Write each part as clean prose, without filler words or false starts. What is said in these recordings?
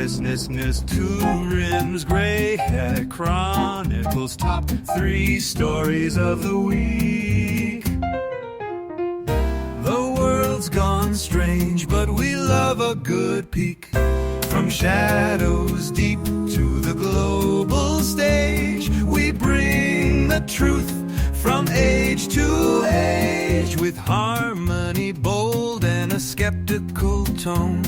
Pilgrims Grey Chronicles, top 3 stories of the week. The world's gone strange, but we love a good peek. From shadows deep to the global stage, we bring the truth from age to age. With harmony bold and a skeptical tone,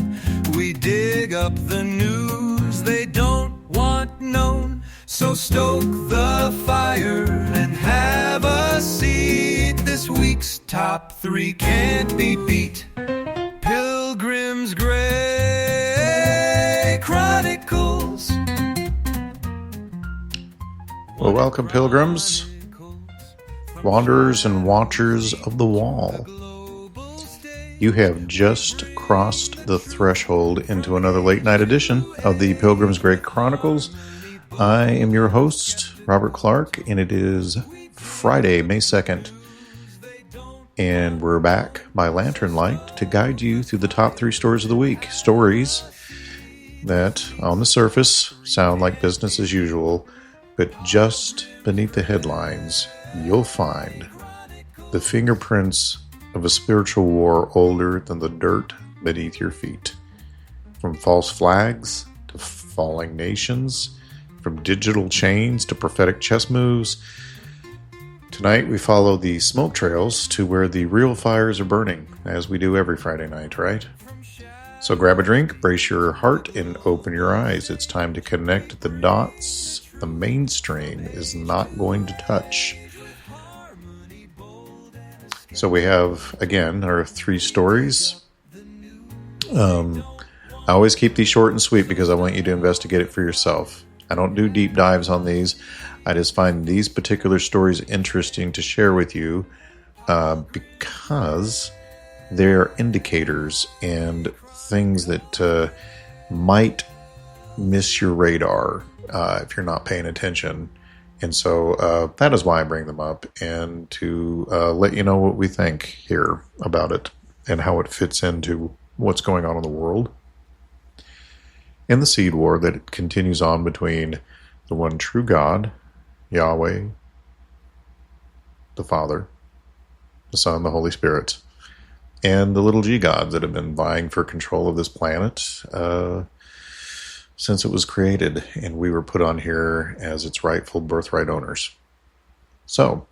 we dig up the news they don't want known. So stoke the fire and have a seat. This week's top 3 can't be beat. Pilgrims Grey Chronicles. Well, welcome, pilgrims, wanderers and watchers of the wall. You have just crossed the threshold into another late night edition of the Pilgrims Grey Chronicles. I am your host, Robert Clark, and it is Friday, May 2nd. And we're back by lantern light to guide you through the top 3 stories of the week. Stories that, on the surface, sound like business as usual, but just beneath the headlines, you'll find the fingerprints of a spiritual war older than the dirt beneath your feet. From false flags to falling nations, from digital chains to prophetic chess moves. Tonight we follow the smoke trails to where the real fires are burning, as we do every Friday night, right? So grab a drink, brace your heart, and open your eyes. It's time to connect the dots the mainstream is not going to touch. So we have, again, our 3 stories. I always keep these short and sweet because I want you to investigate it for yourself. I don't do deep dives on these. I just find these particular stories interesting to share with you because they're indicators and things that might miss your radar if you're not paying attention. And so that is why I bring them up, and to let you know what we think here about it and how it fits into what's going on in the world. And the seed war that continues on between the one true God, Yahweh, the Father, the Son, the Holy Spirit, and the little g gods that have been vying for control of this planet since it was created, and we were put on here as its rightful birthright owners. So,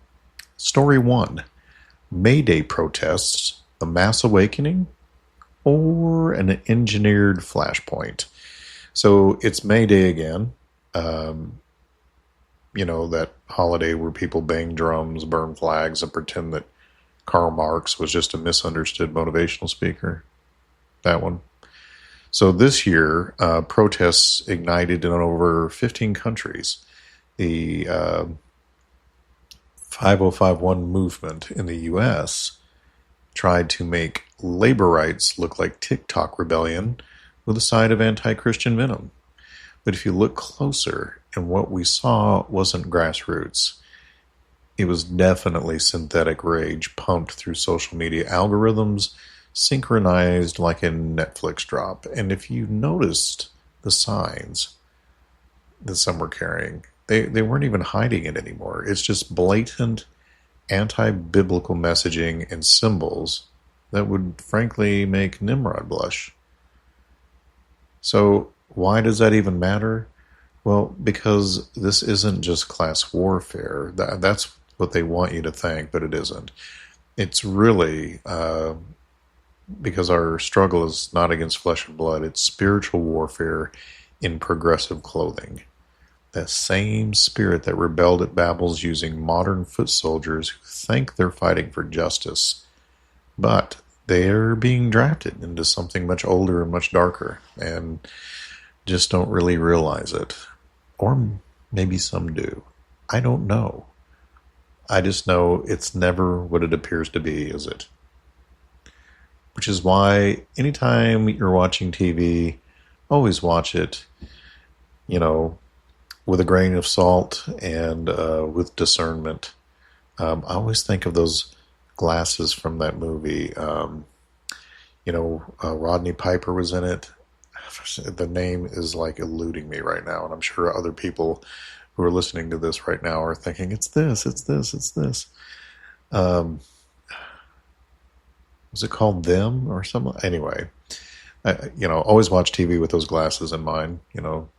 story 1, May Day protests, the mass awakening, or an engineered flashpoint. So, it's May Day again. You know, that holiday where people bang drums, burn flags, and pretend that Karl Marx was just a misunderstood motivational speaker. That one. So this year, protests ignited in over 15 countries. The 5051 movement in the U.S. tried to make labor rights look like TikTok rebellion with a side of anti-Christian venom. But if you look closer, and what we saw wasn't grassroots. It was definitely synthetic rage pumped through social media algorithms, synchronized like a Netflix drop. And if you noticed the signs that some were carrying, they weren't even hiding it anymore. It's just blatant anti-biblical messaging and symbols that would frankly make Nimrod blush. So why does that even matter? Well, because this isn't just class warfare. That's what they want you to think, but it isn't. It's really because our struggle is not against flesh and blood. It's spiritual warfare in progressive clothing. That same spirit that rebelled at Babel's using modern foot soldiers who think they're fighting for justice, but they're being drafted into something much older and much darker, and just don't really realize it. Or maybe some do. I don't know. I just know it's never what it appears to be, is it? Which is why anytime you're watching TV, always watch it, with a grain of salt and with discernment. I always think of those glasses from that movie. Rodney Piper was in it. the name is like eluding me right now, and I'm sure other people who are listening to this right now are thinking, it's this. Was it called Them or something? Anyway, always watch TV with those glasses in mind. Don't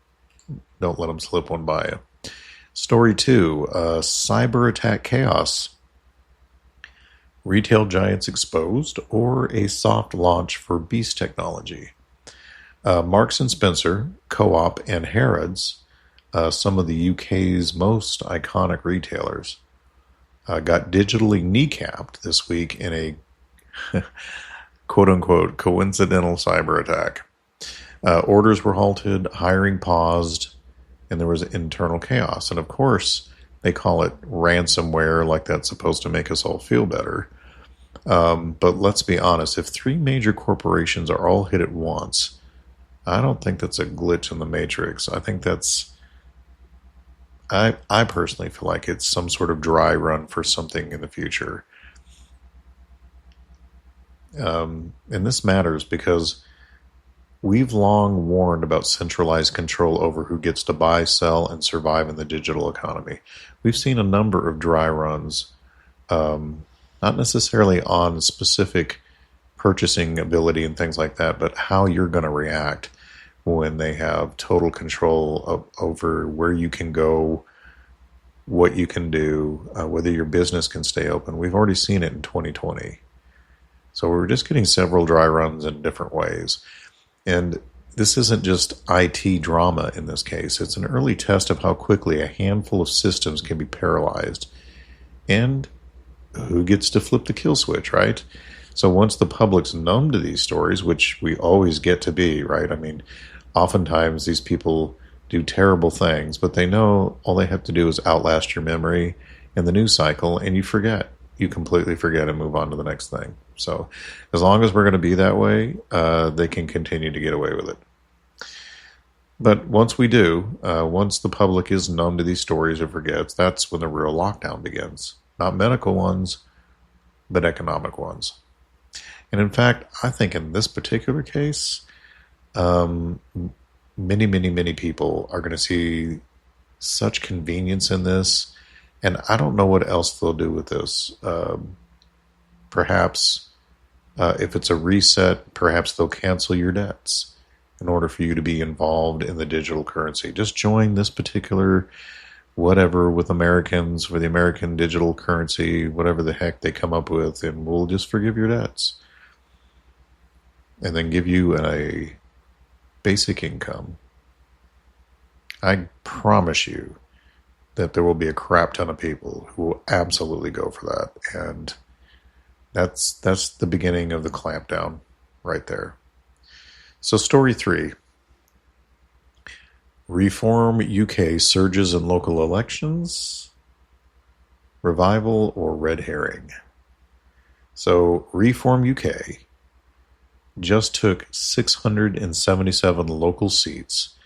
let them slip one by you. Story 2, cyberattack chaos. Retail giants exposed, or a soft launch for beast technology. Marks and Spencer, Co-op, and Harrods, some of the UK's most iconic retailers, got digitally kneecapped this week in a quote-unquote coincidental cyber attack. Orders were halted, hiring paused, and there was internal chaos. And of course, they call it ransomware, like that's supposed to make us all feel better. But let's be honest, if 3 major corporations are all hit at once, I don't think that's a glitch in the matrix. I think that's... I personally feel like it's some sort of dry run for something in the future. And this matters because we've long warned about centralized control over who gets to buy, sell, and survive in the digital economy. We've seen a number of dry runs, not necessarily on specific purchasing ability and things like that, but how you're going to react when they have total control over where you can go, what you can do, whether your business can stay open. We've already seen it in 2020. So we're just getting several dry runs in different ways. And this isn't just IT drama in this case. It's an early test of how quickly a handful of systems can be paralyzed. And who gets to flip the kill switch, right? So once the public's numb to these stories, which we always get to be, right? I mean, oftentimes these people do terrible things, but they know all they have to do is outlast your memory in the news cycle, and you forget. You completely forget and move on to the next thing. So as long as we're going to be that way, they can continue to get away with it. But once we do, once the public is numb to these stories or forgets, that's when the real lockdown begins. Not medical ones, but economic ones. And in fact, I think in this particular case, many people are going to see such convenience in this, and I don't know what else they'll do with this. Perhaps if it's a reset, perhaps they'll cancel your debts in order for you to be involved in the digital currency. Just join this particular whatever with Americans for the American digital currency, whatever the heck they come up with, and we'll just forgive your debts. And then give you a basic income. I promise you that there will be a crap ton of people who will absolutely go for that. And that's the beginning of the clampdown right there. So story 3. Reform UK surges in local elections, revival, or red herring. So Reform UK just took 677 local seats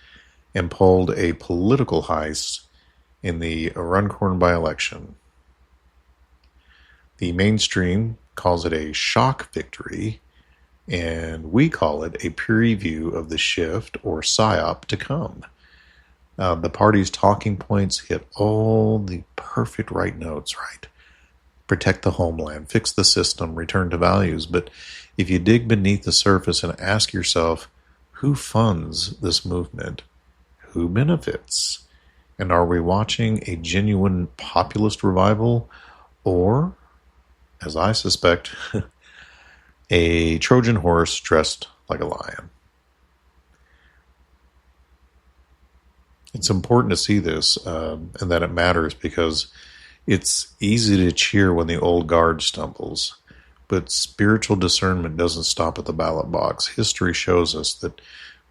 and pulled a political heist in the Runcorn by-election. The mainstream calls it a shock victory, and we call it a preview of the shift or psyop to come. The party's talking points hit all the perfect right notes, right? Protect the homeland, fix the system, return to values. But if you dig beneath the surface and ask yourself, who funds this movement? Who benefits? And are we watching a genuine populist revival, or, as I suspect, a Trojan horse dressed like a lion? It's important to see this and that it matters, because it's easy to cheer when the old guard stumbles. But spiritual discernment doesn't stop at the ballot box. History shows us that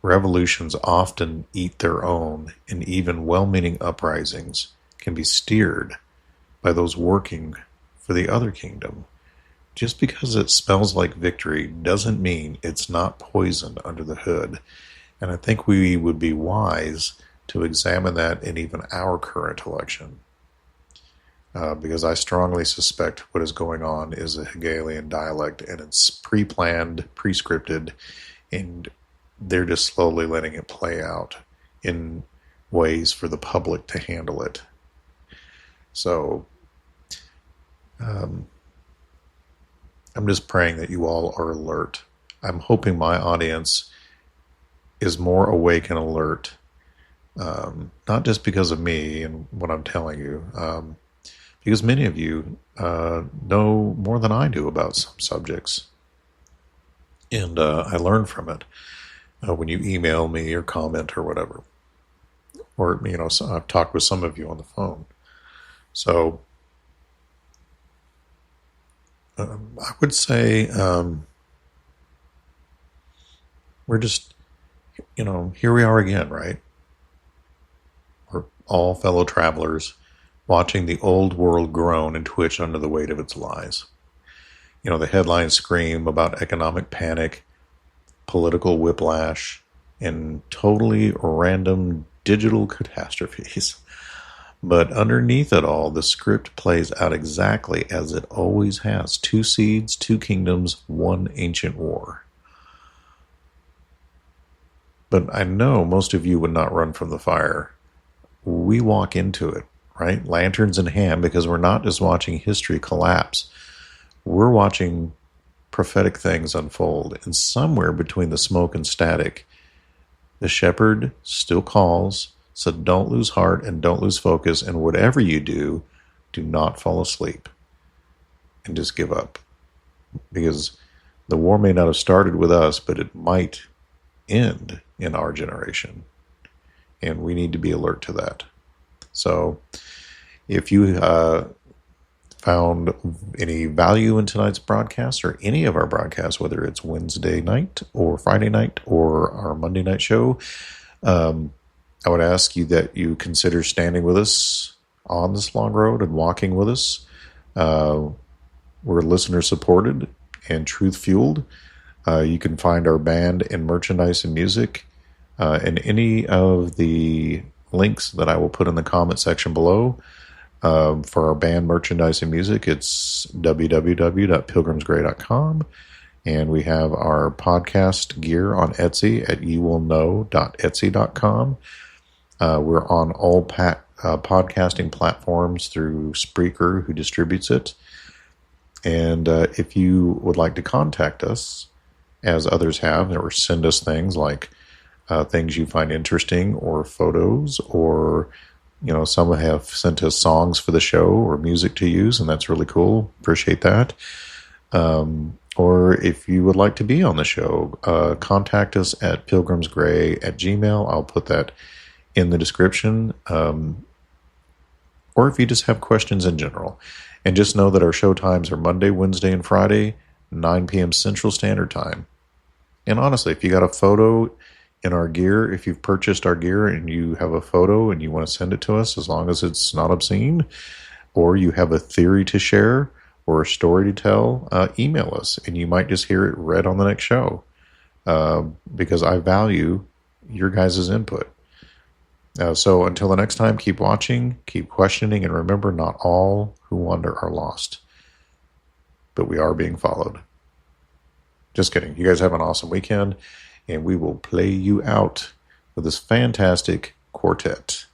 revolutions often eat their own, and even well-meaning uprisings can be steered by those working for the other kingdom. Just because it smells like victory doesn't mean it's not poisoned under the hood. And I think we would be wise to examine that in even our current election. Because I strongly suspect what is going on is a Hegelian dialect, and it's pre-planned, pre-scripted, and they're just slowly letting it play out in ways for the public to handle it. So I'm just praying that you all are alert. I'm hoping my audience is more awake and alert, not just because of me and what I'm telling you, because many of you know more than I do about some subjects. And I learn from it when you email me or comment or whatever. Or, so I've talked with some of you on the phone. So I would say we're just, here we are again, right? We're all fellow travelers watching the old world groan and twitch under the weight of its lies. The headlines scream about economic panic, political whiplash, and totally random digital catastrophes. But underneath it all, the script plays out exactly as it always has. 2 seeds, 2 kingdoms, 1 ancient war. But I know most of you would not run from the fire. We walk into it, right? Lanterns in hand, because we're not just watching history collapse. We're watching prophetic things unfold. And somewhere between the smoke and static, the shepherd still calls. So don't lose heart and don't lose focus. And whatever you do not fall asleep and just give up. Because the war may not have started with us, but it might end in our generation. And we need to be alert to that. So if you found any value in tonight's broadcast or any of our broadcasts, whether it's Wednesday night or Friday night or our Monday night show, I would ask you that you consider standing with us on this long road and walking with us. We're listener supported and truth fueled. You can find our band and merchandise and music in any of the links that I will put in the comment section below. For our band merchandise and music, it's www.pilgrimsgrey.com. And we have our podcast gear on Etsy at youwillknow.etsy.com. We're on all podcasting platforms through Spreaker, who distributes it. And if you would like to contact us, as others have, or send us things like things you find interesting, or photos, or some have sent us songs for the show or music to use, and that's really cool. Appreciate that. Or if you would like to be on the show, contact us at pilgrimsgrey@gmail.com. I'll put that in the description. Or if you just have questions in general. And just know that our show times are Monday, Wednesday, and Friday, 9 p.m. Central Standard Time. And honestly, if you got a photo in our gear, if you've purchased our gear and you have a photo and you want to send it to us, as long as it's not obscene, or you have a theory to share or a story to tell, email us, and you might just hear it read on the next show, because I value your guys' input. So until the next time, keep watching, keep questioning, and remember, not all who wander are lost, but we are being followed. Just kidding. You guys have an awesome weekend, and we will play you out with this fantastic quartet.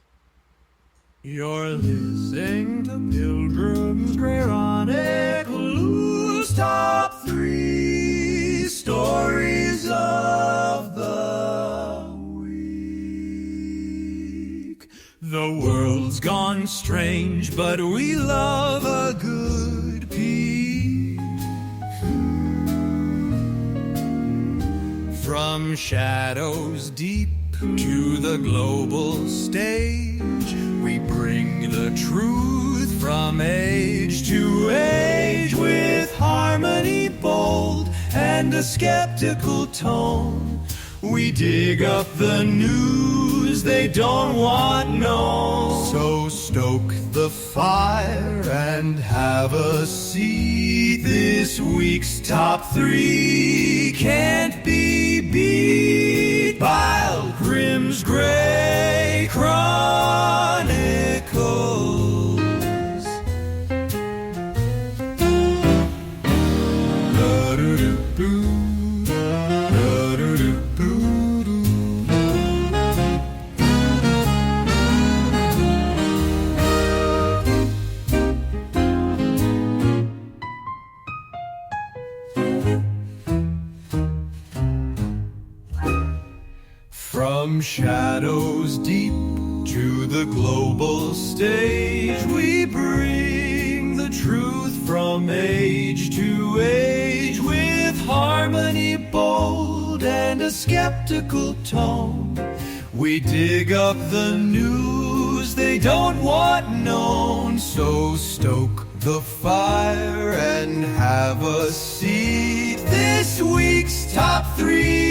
You're listening to Pilgrims Grey Chronicles, top 3 stories of the week. The world's gone strange, but we love a good peek. From shadows deep to the global stage, we bring the truth from age to age, with harmony bold and a skeptical tone. We dig up the news they don't want known. So stoke the fire and have a seat. This week's top 3 can't be beat. Pilgrims Grey Chronicles. Da-do-do-boo, da-do-do-boo. From shadows deep to the global stage, we bring the truth from age to age with harmony bold and a skeptical tone. We dig up the news they don't want known, so stoke the fire and have a seat. This week's top 3